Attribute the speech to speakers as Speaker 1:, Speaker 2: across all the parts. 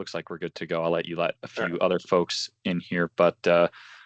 Speaker 1: looks like we're good to go. I'll let you let a
Speaker 2: All right.
Speaker 1: few other folks in here, but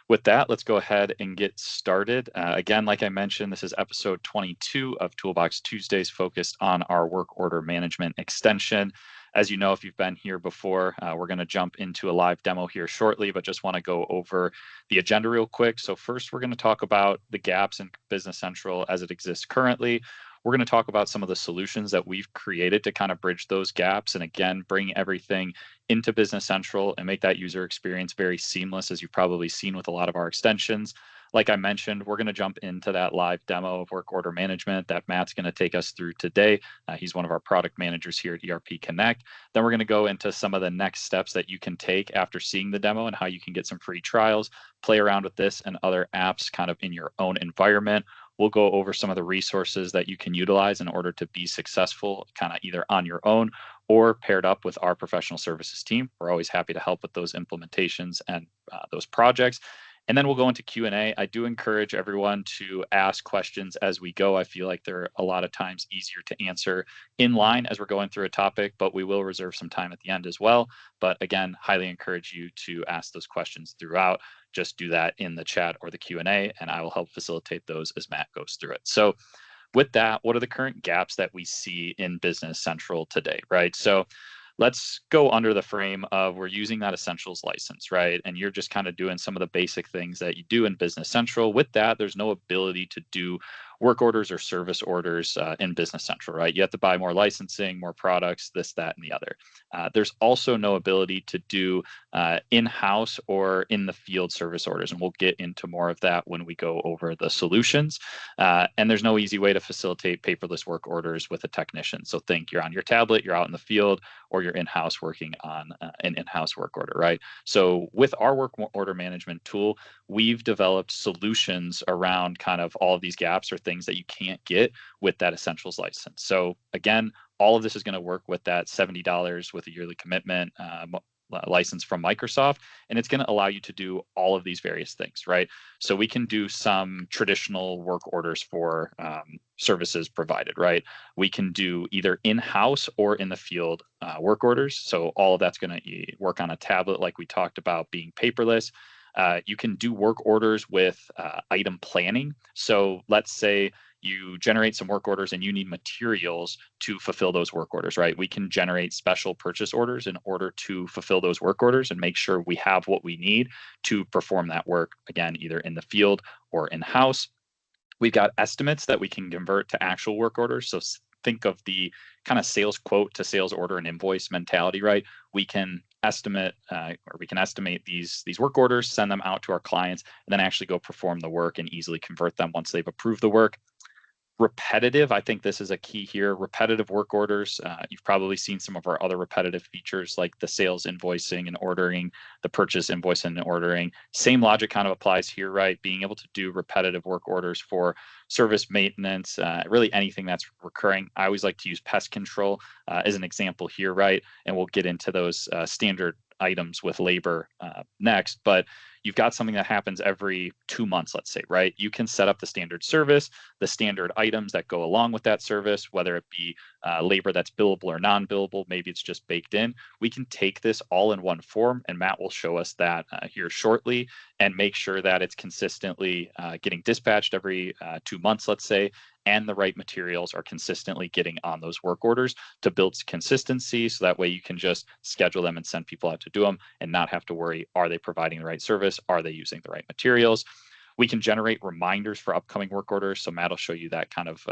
Speaker 1: with that, let's go ahead and get started. Again, like I mentioned, this is episode 22 of Toolbox Tuesdays, focused on our work order management extension. As you know, if you've been here before, we're going to jump into a live demo here shortly, but just want to go over the agenda real quick. So first, we're going to talk about the gaps in Business Central as it exists currently. We're going to talk about some of the solutions that we've created to kind of bridge those gaps and, again, bring everything into Business Central and make that user experience very seamless, as you've probably seen with a lot of our extensions. Like I mentioned, we're going to jump into that live demo of work order management that Matt's going to take us through today. He's one of our product managers here at ERP Connect. Then we're going to go into some of the next steps that you can take after seeing the demo and how you can get some free trials, play around with this and other apps kind of in your own environment. We'll go over some of the resources that you can utilize in order to be successful, kind of either on your own or paired up with our professional services team. We're always happy to help with those implementations and those projects. And then we'll go into Q&A. I do encourage everyone to ask questions as we go. I feel like they're a lot of times easier to answer in line as we're going through a topic, but we will reserve some time at the end as well. But again, highly encourage you to ask those questions throughout. Just do that in the chat or the Q&A, and I will help facilitate those as Matt goes through it. So with that, what are the current gaps that we see in Business Central today, right? So let's go under the frame of we're using that Essentials license, right? And you're just kind of doing some of the basic things that you do in Business Central. With that, there's no ability to do work orders or service orders in Business Central, right? You have to buy more licensing, more products, this, that, and the other. There's also no ability to do in-house or in the field service orders, and we'll get into more of that when we go over the solutions. And there's no easy way to facilitate paperless work orders with a technician. So think you're on your tablet, you're out in the field, or you're in-house working on an in-house work order, right? So with our work order management tool, we've developed solutions around kind of all of these gaps or things that you can't get with that Essentials license. So again, all of this is going to work with that $70 with a yearly commitment license from Microsoft, and it's going to allow you to do all of these various things, right? So we can do some traditional work orders for services provided, right? We can do either in-house or in the field work orders. So all of that's going to work on a tablet, like we talked about, being paperless. You can do work orders with item planning. So let's say you generate some work orders and you need materials to fulfill those work orders, right? We can generate special purchase orders in order to fulfill those work orders and make sure we have what we need to perform that work, again, either in the field or in-house. We've got estimates that we can convert to actual work orders. So think of the kind of sales quote to sales order and invoice mentality, right? We can estimate these work orders, send them out to our clients, and then actually go perform the work and easily convert them once they've approved the work. Repetitive, I think this is a key here. Repetitive work orders. You've probably seen some of our other repetitive features like the sales invoicing and ordering, the purchase invoicing and ordering. Same logic kind of applies here, right? Being able to do repetitive work orders for service maintenance, really anything that's recurring. I always like to use pest control as an example here, right? And we'll get into those standard items with labor next, but you've got something that happens every 2 months, let's say, right? You can set up the standard service, the standard items that go along with that service, whether it be labor that's billable or non-billable, maybe it's just baked in. We can take this all in one form, and Matt will show us that here shortly, and make sure that it's consistently getting dispatched every 2 months, let's say, and the right materials are consistently getting on those work orders to build consistency. So that way you can just schedule them and send people out to do them and not have to worry, are they providing the right service? Are they using the right materials? We can generate reminders for upcoming work orders. So Matt will show you that kind of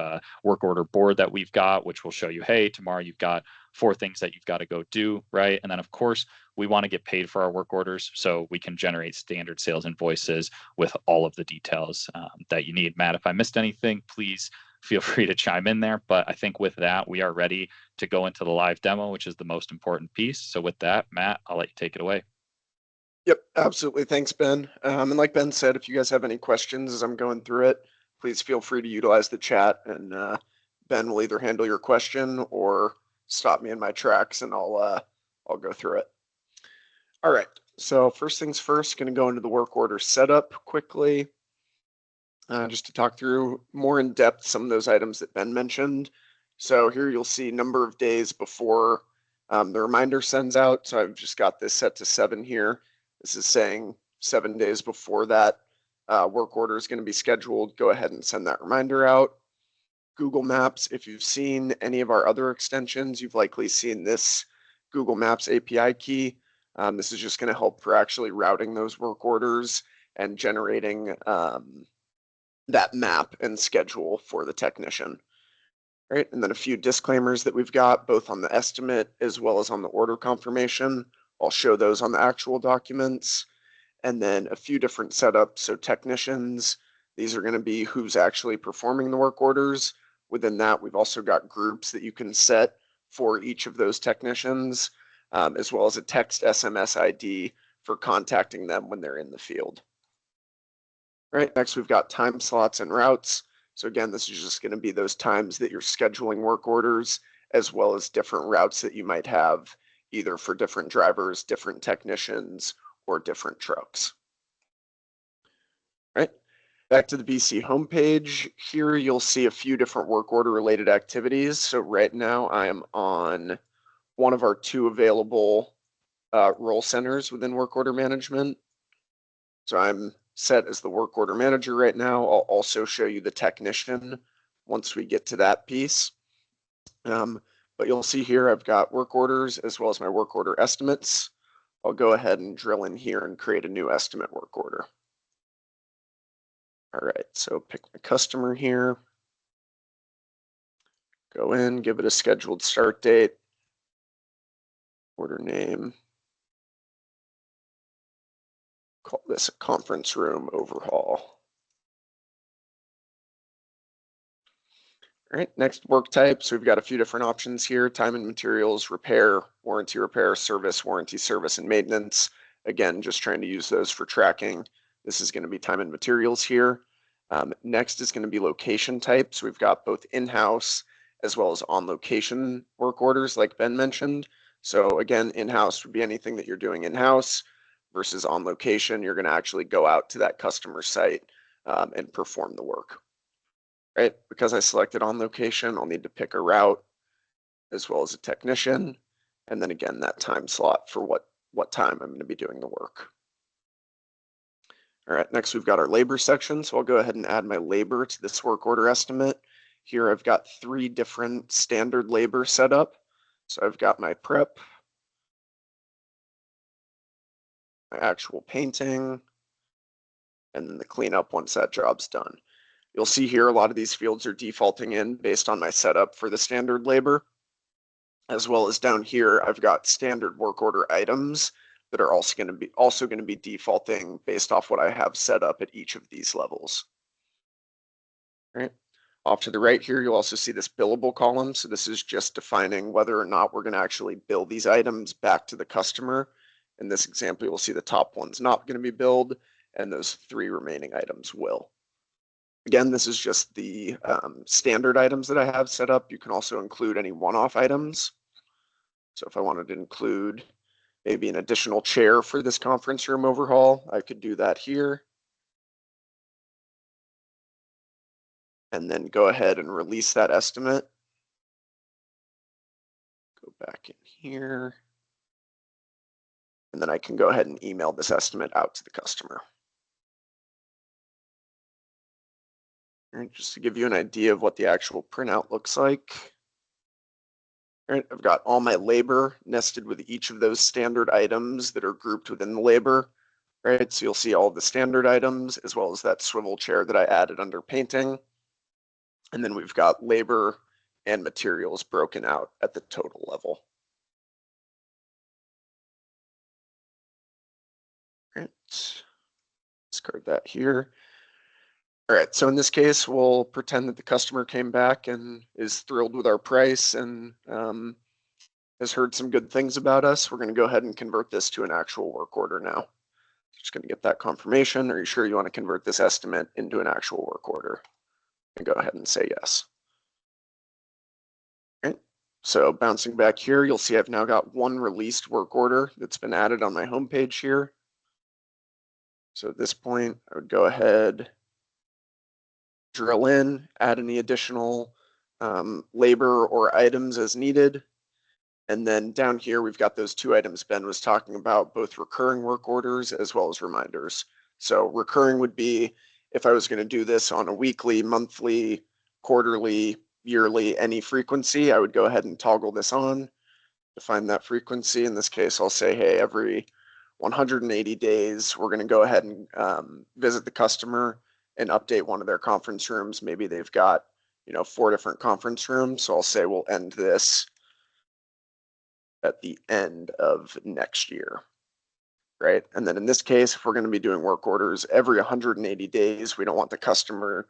Speaker 1: work order board that we've got, which will show you, hey, tomorrow you've got 4 things that you've got to go do, right? And then of course, we want to get paid for our work orders. So we can generate standard sales invoices with all of the details that you need. Matt, if I missed anything, please feel free to chime in there. But I think with that, we are ready to go into the live demo, which is the most important piece. So with that, Matt, I'll let you take it away.
Speaker 2: Yep, absolutely. Thanks, Ben. And like Ben said, if you guys have any questions as I'm going through it, please feel free to utilize the chat, and Ben will either handle your question or stop me in my tracks, and I'll go through it. All right. So first things first, going to go into the work order setup quickly, just to talk through more in depth some of those items that Ben mentioned. So here you'll see number of days before The reminder sends out, so I've just got this set to 7 here. This is saying 7 days before that work order is going to be scheduled. Go ahead and send that reminder out. Google Maps, if you've seen any of our other extensions, you've likely seen this Google Maps API key. This is just going to help for actually routing those work orders and generating that map and schedule for the technician. Right, and then a few disclaimers that we've got both on the estimate as well as on the order confirmation. I'll show those on the actual documents. And then a few different setups. So technicians, these are going to be who's actually performing the work orders. Within that, we've also got groups that you can set for each of those technicians, as well as a text SMS ID for contacting them when they're in the field. Right, next we've got time slots and routes. So again, this is just going to be those times that you're scheduling work orders, as well as different routes that you might have, either for different drivers, different technicians, or different trucks. Right, back to the BC homepage. Here you'll see a few different work order related activities. So right now I am on one of our 2 available role centers within work order management. So I'm set as the work order manager right now. I'll also show you the technician once we get to that piece. But you'll see here I've got work orders as well as my work order estimates. I'll go ahead and drill in here and create a new estimate work order. All right, so pick my customer here. Go in, give it a scheduled start date, order name. Call this a conference room overhaul. All right, next work type. So we've got a few different options here: time and materials, repair, service, warranty, service, and maintenance. Again, just trying to use those for tracking. This is going to be time and materials here. Next is going to be location type. So we've got both in-house as well as on-location work orders, like Ben mentioned. So again, in-house would be anything that you're doing in-house, versus on location, you're going to actually go out to that customer site and perform the work. Right, because I selected on location, I'll need to pick a route as well as a technician, and then again that time slot for what time I'm going to be doing the work. All right, next we've got our labor section. So I'll go ahead and add my labor to this work order estimate. Here I've got 3 different standard labor set up. So I've got my prep, my actual painting, and then the cleanup once that job's done. You'll see here a lot of these fields are defaulting in based on my setup for the standard labor, as well as down here I've got standard work order items that are also going to be defaulting based off what I have set up at each of these levels. All right. Off to the right here, you'll also see this billable column. So this is just defining whether or not we're going to actually bill these items back to the customer. In this example, you'll see the top one's not going to be billed, and those 3 remaining items will. Again, this is just the standard items that I have set up. You can also include any one-off items. So if I wanted to include maybe an additional chair for this conference room overhaul, I could do that here. And then go ahead and release that estimate. Go back in here. And then I can go ahead and email this estimate out to the customer. All right, just to give you an idea of what the actual printout looks like. All right, I've got all my labor nested with each of those standard items that are grouped within the labor. Right, so you'll see all the standard items as well as that swivel chair that I added under painting. And then we've got labor and materials broken out at the total level. All right, discard that here. All right, so in this case, we'll pretend that the customer came back and is thrilled with our price and has heard some good things about us. We're going to go ahead and convert this to an actual work order now. Just going to get that confirmation. Are you sure you want to convert this estimate into an actual work order? And go ahead and say yes. All right, so bouncing back here, you'll see I've now got 1 released work order that's been added on my homepage here. So at this point, I would go ahead, drill in, add any additional labor or items as needed. And then down here, we've got those two items Ben was talking about, both recurring work orders as well as reminders. So recurring would be if I was going to do this on a weekly, monthly, quarterly, yearly, any frequency, I would go ahead and toggle this on, define that frequency. In this case, I'll say, hey, every 180 days, we're going to go ahead and visit the customer and update one of their conference rooms. Maybe they've got, 4 different conference rooms. So I'll say we'll end this at the end of next year, right? And then in this case, if we're going to be doing work orders every 180 days, we don't want the customer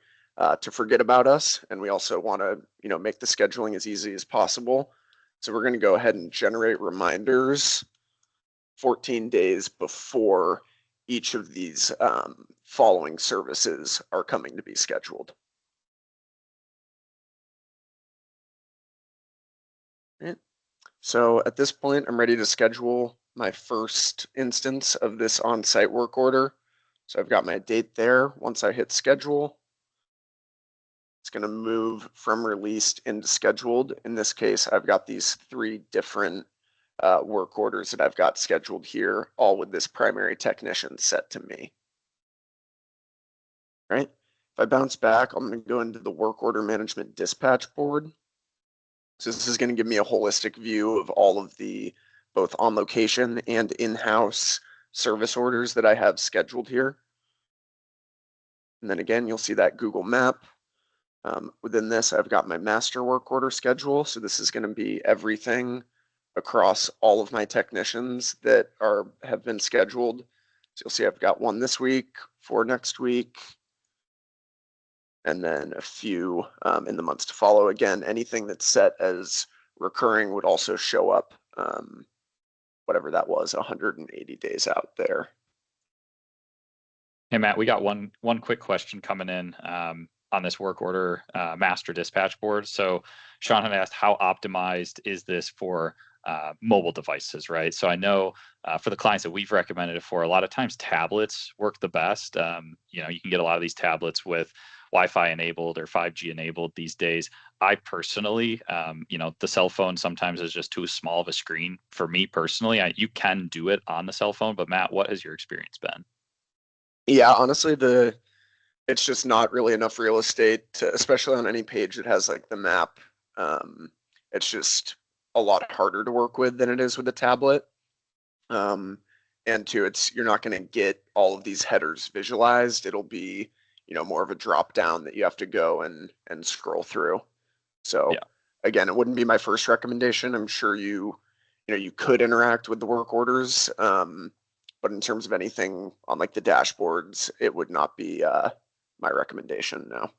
Speaker 2: to forget about us. And we also want to, make the scheduling as easy as possible. So we're going to go ahead and generate reminders 14 days before each of these following services are coming to be scheduled. Right. So at this point, I'm ready to schedule my first instance of this on-site work order. So I've got my date there. Once I hit schedule, it's going to move from released into scheduled. In this case, I've got these 3 different work orders that I've got scheduled here, all with this primary technician set to me. Right? If I bounce back, I'm going to go into the work order management dispatch board. So this is going to give me a holistic view of all of the both on location and in-house service orders that I have scheduled here. And then again, you'll see that Google map. Within this, I've got my master work order schedule. So this is going to be everything across all of my technicians that have been scheduled. So you'll see I've got 1 this week, 4 next week, and then a few in the months to follow. Again, anything that's set as recurring would also show up, whatever that was, 180 days out there.
Speaker 1: Hey, Matt, we got one quick question coming in on this work order master dispatch board. So Sean had asked, how optimized is this for mobile devices, right? So I know for the clients that we've recommended it for, a lot of times tablets work the best. You can get a lot of these tablets with Wi-Fi enabled or 5G enabled these days. I personally, the cell phone sometimes is just too small of a screen for me personally. You can do it on the cell phone, but Matt, what has your experience been?
Speaker 2: Yeah, honestly, it's just not really enough real estate to, especially on any page that has like the map. It's just a lot harder to work with than it is with a tablet. And two, you're not going to get all of these headers visualized. It'll be, more of a drop down that you have to go and scroll through. So
Speaker 1: Yeah.
Speaker 2: again, it wouldn't be my first recommendation. I'm sure you could interact with the work orders. But in terms of anything on like the dashboards, it would not be my recommendation, no.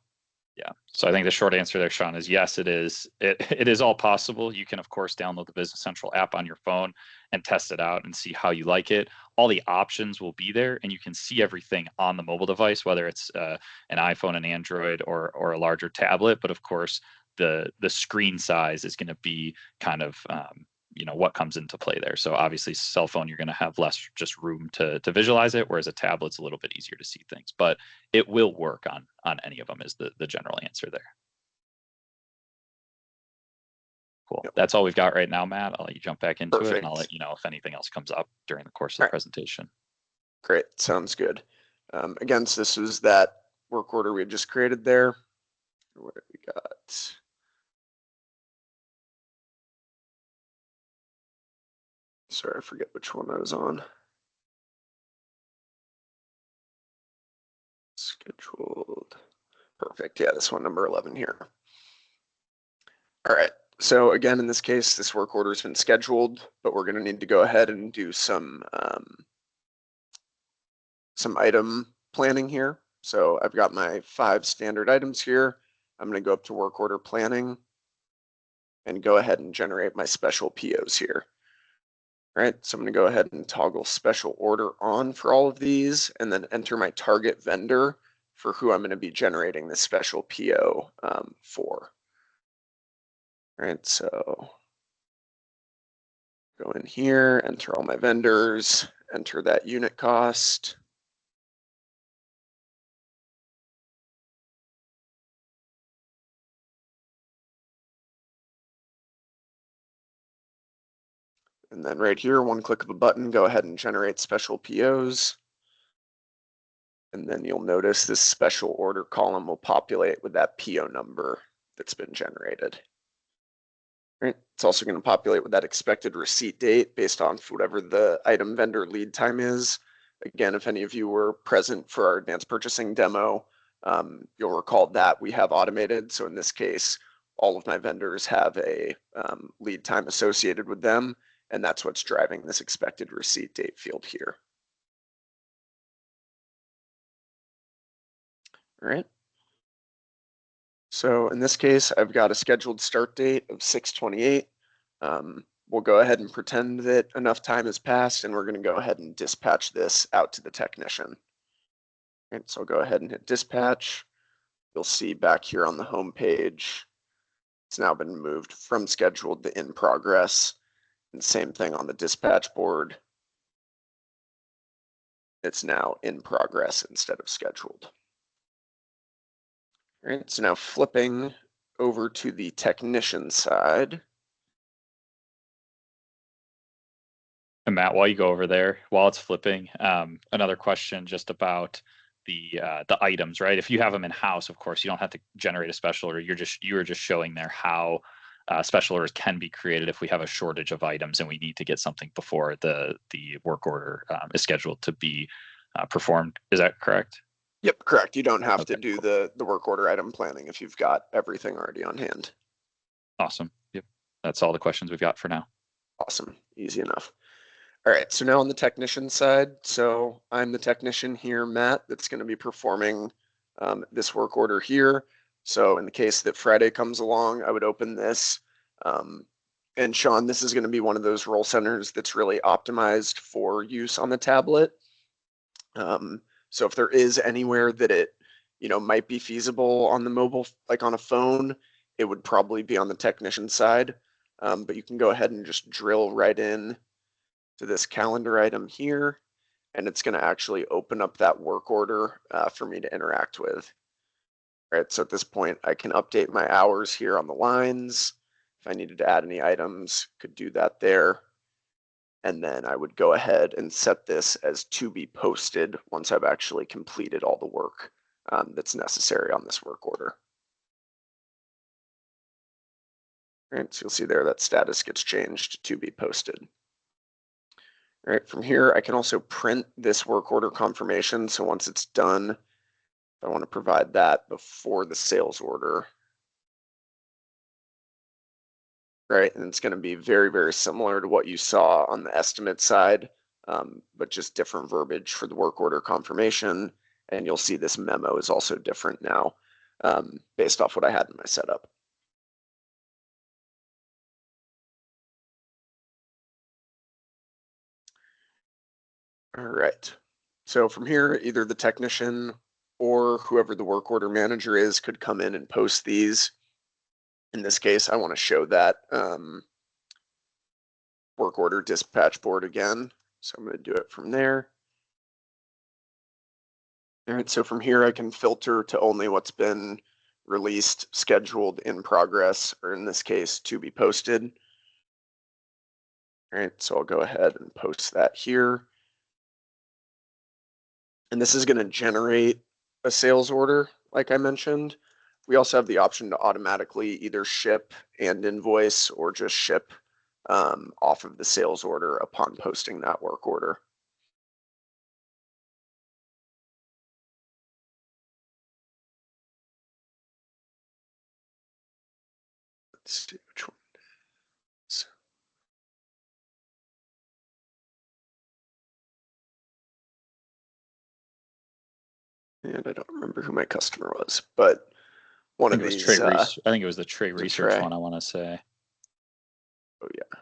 Speaker 1: Yeah. So I think the short answer there, Sean, is yes, it is. It is all possible. You can, of course, download the Business Central app on your phone and test it out and see how you like it. All the options will be there, and you can see everything on the mobile device, whether it's an iPhone, an Android, or a larger tablet. But of course, the screen size is going to be kind of what comes into play there. So obviously, cell phone, you're going to have less just room to visualize it, whereas a tablet's a little bit easier to see things. But it will work on any of them is the general answer there. Cool.
Speaker 2: Yep.
Speaker 1: That's all we've got right now, Matt. I'll let you jump back into it, and I'll
Speaker 2: Perfect.
Speaker 1: let you know if anything else comes up during the course of
Speaker 2: All
Speaker 1: the
Speaker 2: right,
Speaker 1: presentation.
Speaker 2: great. Sounds good. Again, so this was that work order we had just created there. What have we got? Sorry, I forget which one I was on. Scheduled. Perfect. Yeah, this one, number 11 here. All right. So again, in this case, this work order has been scheduled, but we're going to need to go ahead and do some item planning here. So I've got my 5 standard items here. I'm going to go up to work order planning and go ahead and generate my special POs here. All right, so I'm going to go ahead and toggle special order on for all of these and then enter my target vendor for who I'm going to be generating this special PO for. All right, so go in here, enter all my vendors, enter that unit cost. And then right here, one click of a button, go ahead and generate special POs. And then you'll notice this special order column will populate with that PO number that's been generated. Right. It's also going to populate with that expected receipt date based on whatever the item vendor lead time is. Again, if any of you were present for our advanced purchasing demo, you'll recall that we have automated. So in this case, all of my vendors have a lead time associated with them, and that's what's driving this expected receipt date field here. All right. So in this case, I've got a scheduled start date of 6/28. We'll go ahead and pretend that enough time has passed, and we're going to go ahead and dispatch this out to the technician. And so I'll go ahead and hit dispatch. You'll see back here on the home page, it's now been moved from scheduled to in progress. And same thing on the dispatch board. It's now in progress instead of scheduled. All right, so now flipping over to the technician side.
Speaker 1: And Matt, while you go over there, while it's flipping, another question just about the items, right? If you have them in house, of course, you don't have to generate a special order. You were just showing there how special orders can be created if we have a shortage of items and we need to get something before the work order is scheduled to be performed. Is that correct?
Speaker 2: Yep, correct. You don't have
Speaker 1: Okay,
Speaker 2: to do
Speaker 1: cool.
Speaker 2: the work order item planning if you've got everything already on hand.
Speaker 1: Awesome. Yep. That's all the questions we've got for now.
Speaker 2: Awesome. Easy enough. All right, so now on the technician side, so I'm the technician here, Matt, that's going to be performing this work order here. So in the case that Friday comes along, I would open this. And Sean, this is going to be one of those role centers that's really optimized for use on the tablet. So if there is anywhere that it, might be feasible on the mobile, like on a phone, it would probably be on the technician side. But you can go ahead and just drill right in to this calendar item here, and it's going to actually open up that work order for me to interact with. All right, so at this point, I can update my hours here on the lines. If I needed to add any items, could do that there. And then I would go ahead and set this as to be posted once I've actually completed all the work that's necessary on this work order. All right, so you'll see there that status gets changed to be posted. All right, from here, I can also print this work order confirmation. So once it's done, I want to provide that before the sales order. Right, and it's going to be very, very similar to what you saw on the estimate side, but just different verbiage for the work order confirmation. And you'll see this memo is also different now based off what I had in my setup. All right, so from here, either the technician or whoever the work order manager is could come in and post these. In this case, I want to show that work order dispatch board again. So I'm going to do it from there. All right, so from here I can filter to only what's been released, scheduled, in progress, or in this case, to be posted. All right, so I'll go ahead and post that here. And this is going to generate a sales order, like I mentioned. We also have the option to automatically either ship and invoice or just ship off of the sales order upon posting that work order. Let's see which one it is. And I don't remember who my customer was, but one of these.
Speaker 1: I think it was the Trey Research
Speaker 2: Trey.
Speaker 1: one, I want to say.
Speaker 2: Oh, yeah.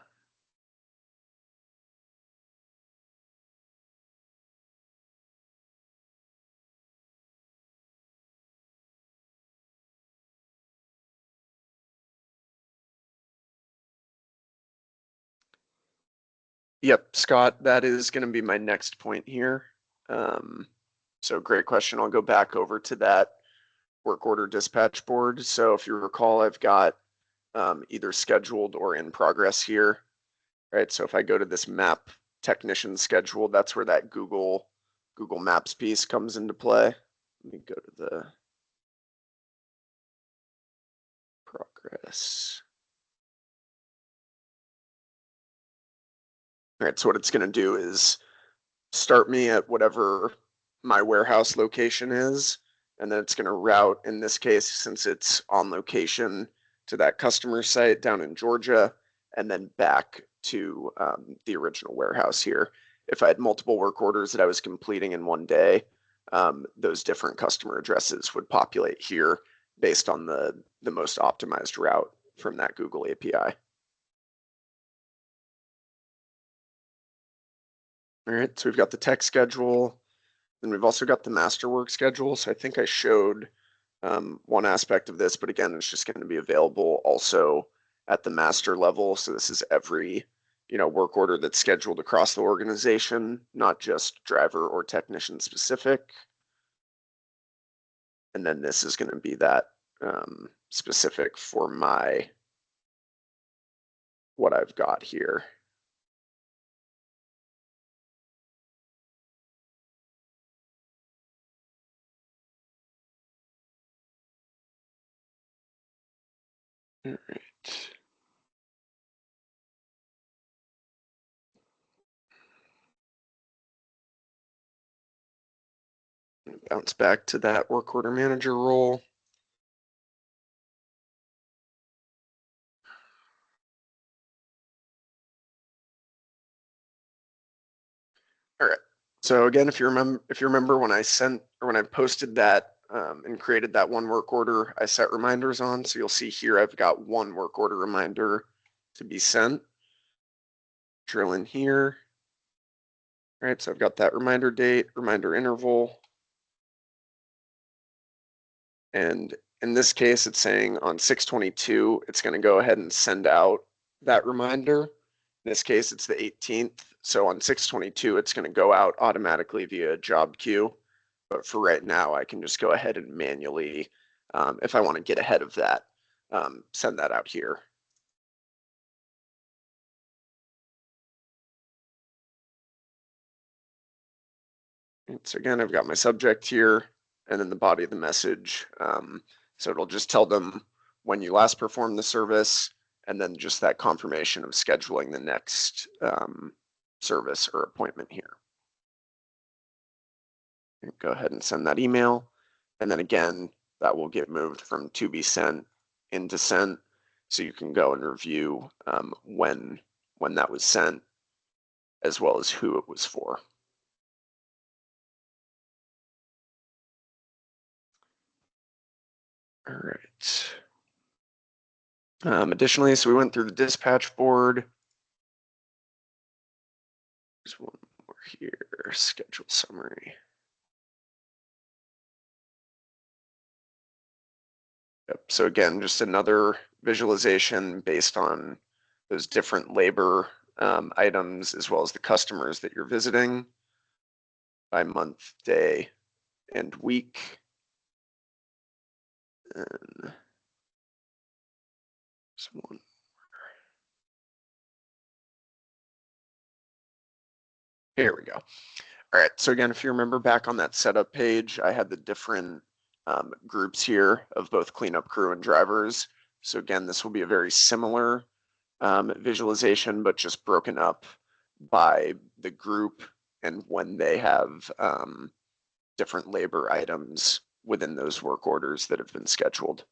Speaker 2: Yep, Scott, that is going to be my next point here. So great question. I'll go back over to that work order dispatch board. So if you recall, I've got either scheduled or in progress here. right? So if I go to this map technician schedule, that's where that Google Maps piece comes into play. Let me go to the progress. All right, so what it's going to do is start me at whatever my warehouse location is, and then it's going to route, in this case, since it's on location, to that customer site down in Georgia, and then back to the original warehouse here. If I had multiple work orders that I was completing in one day, those different customer addresses would populate here based on the most optimized route from that Google API. All right, so we've got the tech schedule, and we've also got the master work schedule. So I think I showed one aspect of this, but again, it's just going to be available also at the master level. So this is every work order that's scheduled across the organization, not just driver or technician specific. And then this is going to be that specific for what I've got here. All right. Bounce back to that work order manager role. All right. So again, if you remember when I posted that and created that one work order, I set reminders on. So you'll see here I've got one work order reminder to be sent. Drill in here. All right, so I've got that reminder date, reminder interval. And in this case, it's saying on 6/22, it's going to go ahead and send out that reminder. In this case, it's the 18th. So on 6/22, it's going to go out automatically via job queue. But for right now, I can just go ahead and manually, if I want to get ahead of that, send that out here. And so again, I've got my subject here and then the body of the message. So it'll just tell them when you last performed the service and then just that confirmation of scheduling the next service or appointment here. And go ahead and send that email. And then again, that will get moved from to be sent into sent. So you can go and review when that was sent, as well as who it was for. All right. Additionally, so we went through the dispatch board. There's one more here, schedule summary. Yep. So again, just another visualization based on those different labor items, as well as the customers that you're visiting by month, day, and week. And someone. Here we go. All right, so again, if you remember back on that setup page, I had the different groups here of both cleanup crew and drivers. So again, this will be a very similar visualization, but just broken up by the group and when they have different labor items within those work orders that have been scheduled.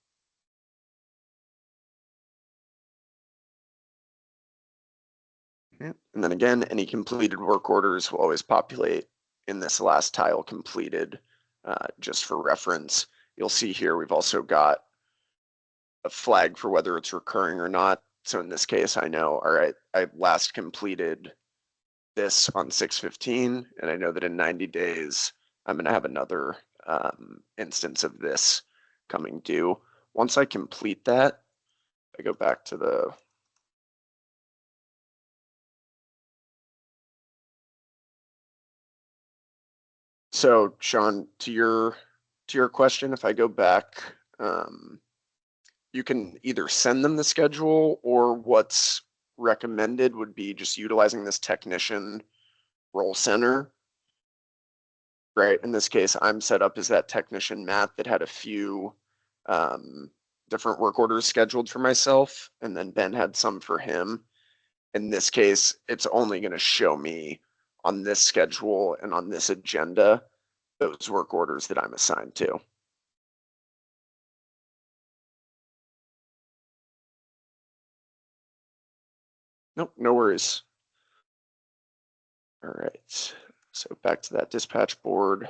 Speaker 2: And then again, any completed work orders will always populate in this last tile completed, just for reference. You'll see here we've also got a flag for whether it's recurring or not. So in this case, I know, all right, I last completed this on 6/15, and I know that in 90 days, I'm going to have another instance of this coming due. Once I complete that, I go back to the So Sean, to your question, if I go back, you can either send them the schedule or what's recommended would be just utilizing this technician role center. Right, in this case, I'm set up as that technician Matt that had a few different work orders scheduled for myself, and then Ben had some for him. In this case, it's only going to show me on this schedule and on this agenda those work orders that I'm assigned to. Nope, no worries. All right, so back to that dispatch board.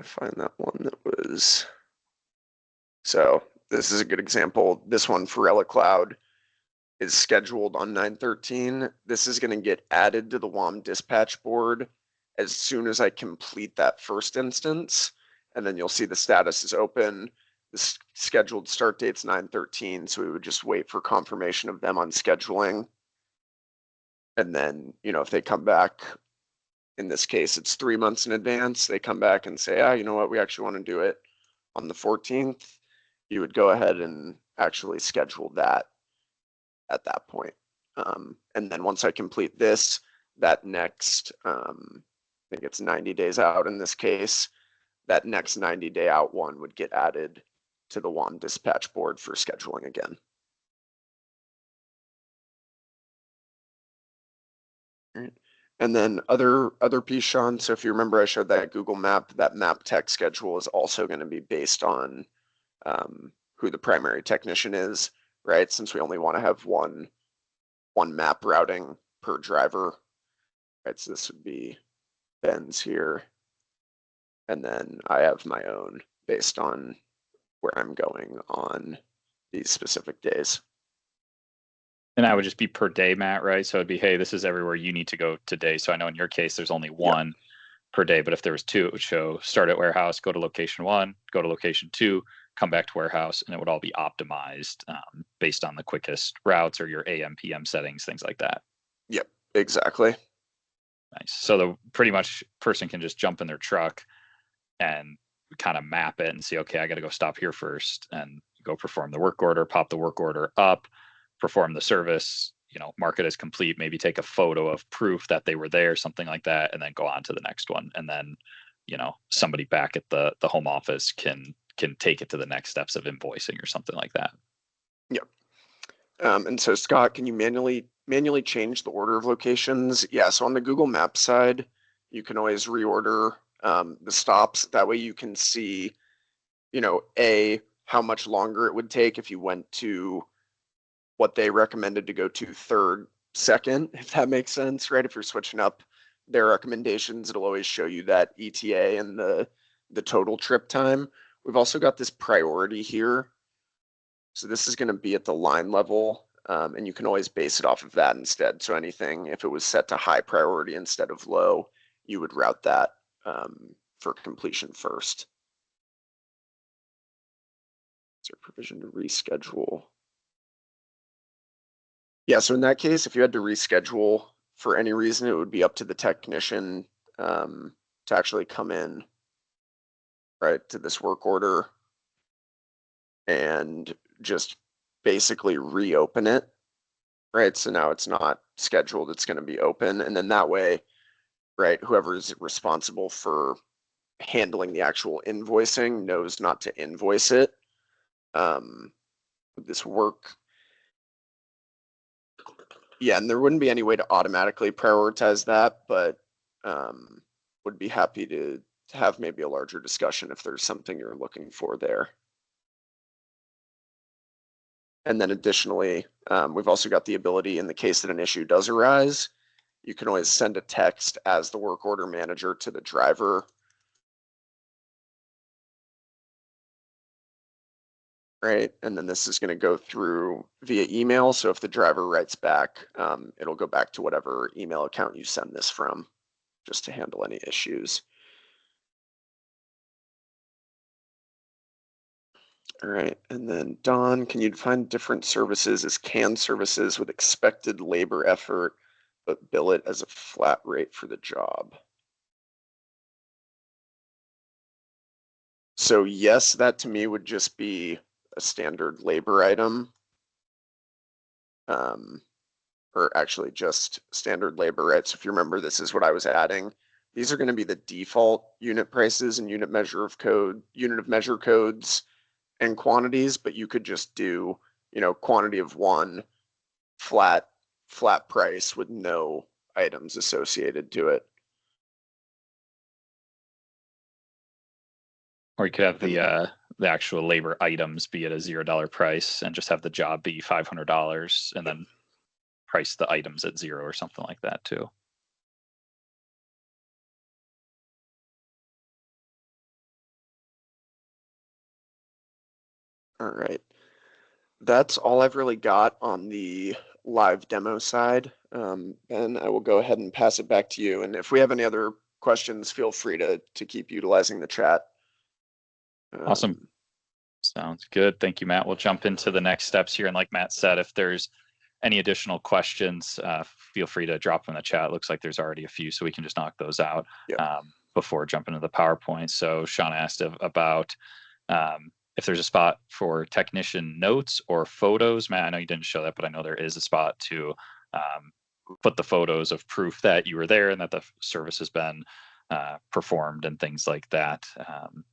Speaker 2: Find that one that was, so this is a good example. This one, Forella Cloud, is scheduled on 9/13. This is going to get added to the WOM dispatch board as soon as I complete that first instance. And then you'll see the status is open. The scheduled start date's 9/13. So we would just wait for confirmation of them on scheduling. And then, if they come back, in this case, it's 3 months in advance. They come back and say, you know what, we actually want to do it on the 14th. You would go ahead and actually schedule that at that point. And then once I complete this, that next, I think it's 90 days out in this case, that next 90-day out one would get added to the WOM dispatch board for scheduling again. All right. And then other piece, Sean, so if you remember, I showed that Google map, that map tech schedule is also going to be based on who the primary technician is, right? Since we only want to have one map routing per driver, right? So this would be Ben's here. And then I have my own based on where I'm going on these specific days.
Speaker 1: And that would just be per day, Matt, right? So it'd be, hey, this is everywhere you need to go today. So I know in your case, there's only one per day, but if there was two, it would show start at warehouse, go to location 1, go to location 2, come back to warehouse, and it would all be optimized based on the quickest routes or your AM, PM settings, things like that.
Speaker 2: Yep, exactly.
Speaker 1: Nice. So the pretty much person can just jump in their truck and kind of map it and see, okay, I got to go stop here first and go perform the work order, pop the work order up, perform the service, mark it as complete, maybe take a photo of proof that they were there, something like that, and then go on to the next one. And then, somebody back at the home office can take it to the next steps of invoicing or something like that.
Speaker 2: Yep. And so Scott, can you manually change the order of locations? Yeah, so on the Google Maps side, you can always reorder the stops. That way you can see, how much longer it would take if you went to what they recommended to go to third, second, if that makes sense, right? If you're switching up their recommendations, it'll always show you that ETA and the total trip time. We've also got this priority here. So this is going to be at the line level, and you can always base it off of that instead. So anything, if it was set to high priority instead of low, you would route that for completion first. Is there provision to reschedule? Yeah, so in that case, if you had to reschedule for any reason, it would be up to the technician to actually come in, right, to this work order and just basically reopen it, right? So now it's not scheduled, it's going to be open. And then that way, right, whoever is responsible for handling the actual invoicing knows not to invoice it. This work, yeah, and there wouldn't be any way to automatically prioritize that, but would be happy to have maybe a larger discussion if there's something you're looking for there. And then additionally, we've also got the ability, in the case that an issue does arise, you can always send a text as the work order manager to the driver. Right, and then this is going to go through via email. So if the driver writes back, it'll go back to whatever email account you send this from, just to handle any issues. All right, and then Don, can you define different services as canned services with expected labor effort, but bill it as a flat rate for the job? So yes, that to me would just be a standard labor item. Or actually just standard labor, right? So if you remember, this is what I was adding. These are going to be the default unit prices and unit of measure codes and quantities, but you could just do, quantity of one flat price with no items associated to it.
Speaker 1: Or you could have
Speaker 2: And
Speaker 1: the actual labor items be at a $0 price and just have the job be $500 and then price the items at 0 or something like that too.
Speaker 2: all right, that's all I've really got on the live demo side. Ben, I will go ahead and pass it back to you. And if we have any other questions, feel free to keep utilizing the chat.
Speaker 1: Awesome. Sounds good. Thank you, Matt. We'll jump into the next steps here. And like Matt said, if there's any additional questions, feel free to drop them in the chat. It looks like there's already a few, so we can just knock those out before jumping into the PowerPoint. So Sean asked about if there's a spot for technician notes or photos. Matt, I know you didn't show that, but I know there is a spot to put the photos of proof that you were there and that the service has been performed and things like that.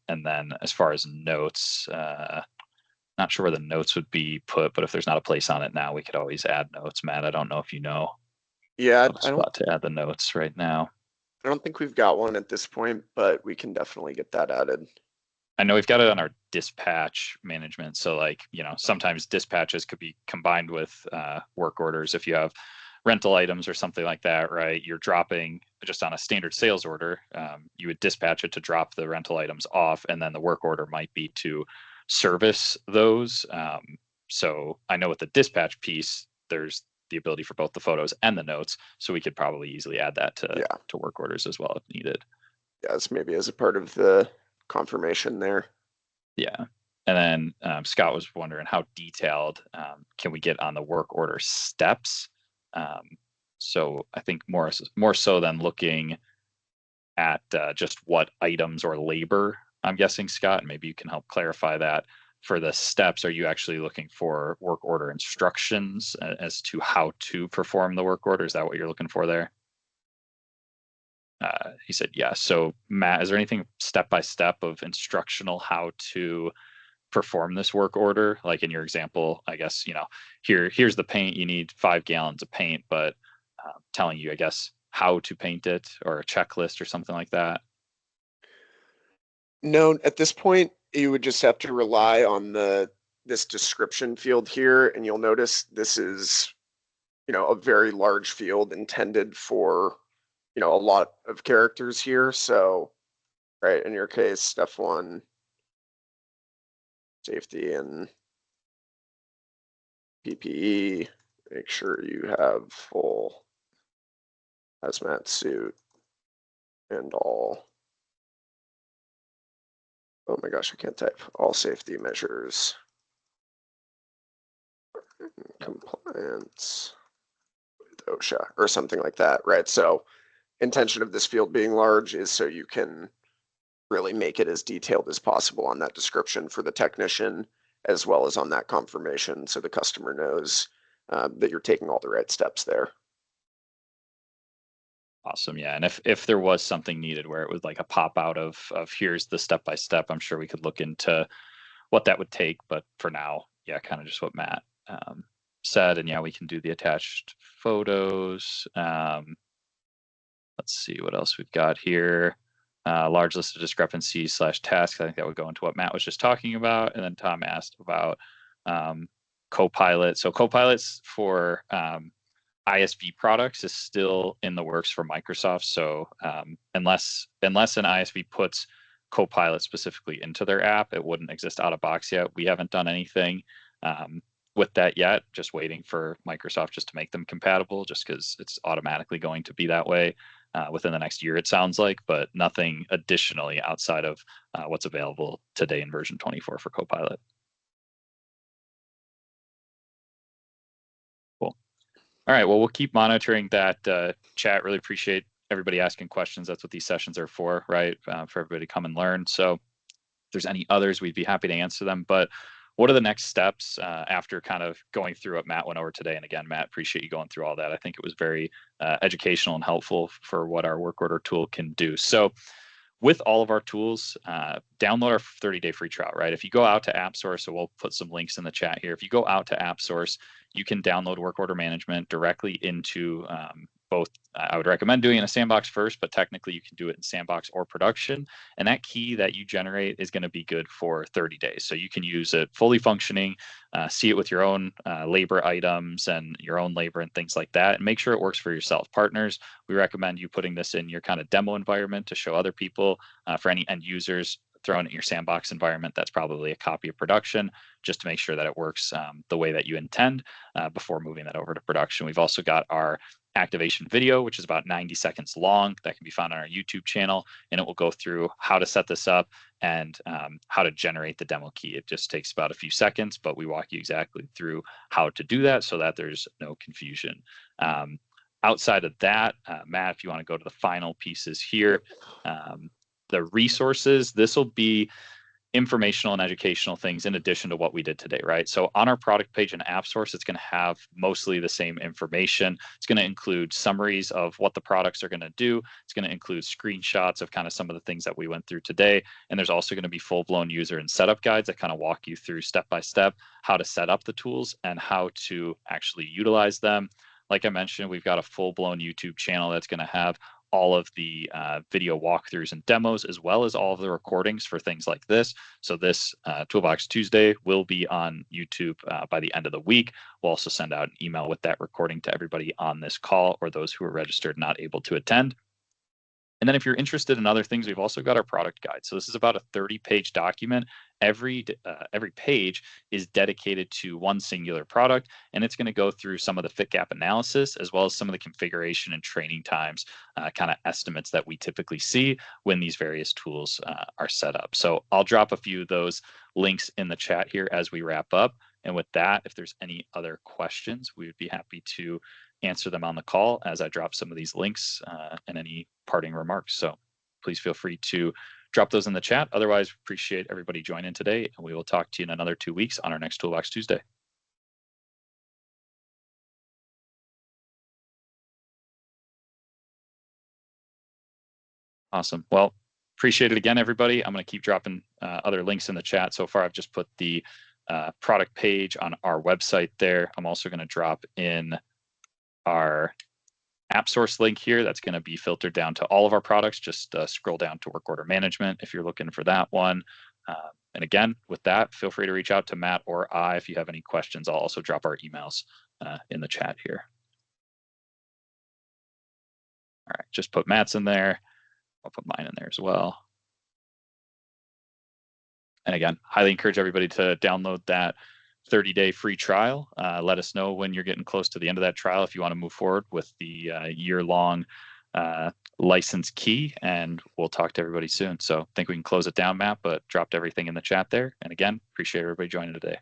Speaker 1: And then as far as notes, not sure where the notes would be put, but if there's not a place on it now, we could always add notes. Matt, I don't know if you know.
Speaker 2: Yeah,
Speaker 1: a spot to add the notes right now.
Speaker 2: I don't think we've got one at this point, but we can definitely get that added.
Speaker 1: I know we've got it on our dispatch management. So like, sometimes dispatches could be combined with work orders. If you have rental items or something like that, right? You're dropping just on a standard sales order. You would dispatch it to drop the rental items off, and then the work order might be to service those. So I know with the dispatch piece, there's the ability for both the photos and the notes. So we could probably easily add that to work orders as well if needed.
Speaker 2: Yes, maybe as a part of the confirmation there.
Speaker 1: Yeah. And then Scott was wondering how detailed can we get on the work order steps? So I think more so than looking at just what items or labor, I'm guessing, Scott, and maybe you can help clarify that. For the steps, are you actually looking for work order instructions as to how to perform the work order? Is that what you're looking for there? He said yes. So Matt, is there anything step-by-step of instructional how to perform this work order? Like in your example, I guess, here's the paint, you need 5 gallons of paint, but telling you, I guess, how to paint it or a checklist or something like that.
Speaker 2: No, at this point, you would just have to rely on this description field here, and you'll notice this is, a very large field intended for, a lot of characters here. So, right, in your case, step 1, safety and PPE, make sure you have full hazmat suit and all. Oh my gosh, I can't type. All safety measures. Compliance with OSHA or something like that, right? So intention of this field being large is so you can really make it as detailed as possible on that description for the technician, as well as on that confirmation, so the customer knows that you're taking all the right steps there.
Speaker 1: Awesome. Yeah. And if there was something needed where it was like a pop out of here's the step by step, I'm sure we could look into what that would take. But for now, yeah, kind of just what Matt said. And yeah, we can do the attached photos. Let's see what else we've got here. Large list of discrepancies / tasks. I think that would go into what Matt was just talking about. And then Tom asked about Copilot. So Copilots for ISV products is still in the works for Microsoft. So unless an ISV puts Copilot specifically into their app, it wouldn't exist out of box yet. We haven't done anything with that yet, just waiting for Microsoft just to make them compatible, just because it's automatically going to be that way within the next year, it sounds like, but nothing additionally outside of what's available today in version 24 for Copilot. Cool. All right, well, we'll keep monitoring that chat. Really appreciate everybody asking questions. That's what these sessions are for, right? For everybody to come and learn. So there's any others, we'd be happy to answer them. But what are the next steps after kind of going through what Matt went over today? And again, Matt, appreciate you going through all that. I think it was very educational and helpful for what our work order tool can do. So with all of our tools, download our 30-day free trial, right? If you go out to AppSource, so we'll put some links in the chat here. If you go out to AppSource, you can download work order management directly into both. I would recommend doing it in a sandbox first, but technically you can do it in sandbox or production. And that key that you generate is going to be good for 30 days. So you can use it fully functioning, see it with your own labor items and your own labor and things like that, and make sure it works for yourself. Partners, we recommend you putting this in your kind of demo environment to show other people. For any end users, throwing it in your sandbox environment, that's probably a copy of production, just to make sure that it works the way that you intend before moving that over to production. We've also got our activation video, which is about 90 seconds long, that can be found on our YouTube channel, and it will go through how to set this up and how to generate the demo key. It just takes about a few seconds, but we walk you exactly through how to do that so that there's no confusion. Outside of that, Matt, if you want to go to the final pieces here, the resources, this will be informational and educational things in addition to what we did today, right? So on our product page in AppSource, it's going to have mostly the same information. It's going to include summaries of what the products are going to do. It's going to include screenshots of kind of some of the things that we went through today. And there's also going to be full-blown user and setup guides that kind of walk you through step-by-step how to set up the tools and how to actually utilize them. Like I mentioned, we've got a full-blown YouTube channel that's going to have all of the video walkthroughs and demos, as well as all of the recordings for things like this. So this Toolbox Tuesday will be on YouTube by the end of the week. We'll also send out an email with that recording to everybody on this call or those who are registered not able to attend. And then if you're interested in other things, we've also got our product guide. So this is about a 30-page document. Every page is dedicated to one singular product, and it's going to go through some of the fit gap analysis, as well as some of the configuration and training times kind of estimates that we typically see when these various tools are set up. So I'll drop a few of those links in the chat here as we wrap up. And with that, if there's any other questions, we would be happy to answer them on the call as I drop some of these links and any parting remarks. So please feel free to drop those in the chat. Otherwise, appreciate everybody joining today, and we will talk to you in another 2 weeks on our next Toolbox Tuesday. Awesome. Well, appreciate it again, everybody. I'm going to keep dropping other links in the chat. So far, I've just put the product page on our website there. I'm also going to drop in our AppSource link here. That's going to be filtered down to all of our products. Just scroll down to work order management if you're looking for that one. And again, with that, feel free to reach out to Matt or I if you have any questions. I'll also drop our emails in the chat here. All right, just put Matt's in there. I'll put mine in there as well. And again, highly encourage everybody to download that 30-day free trial. Let us know when you're getting close to the end of that trial if you want to move forward with the year-long license key, and we'll talk to everybody soon. So I think we can close it down, Matt, but dropped everything in the chat there. And again, appreciate everybody joining today.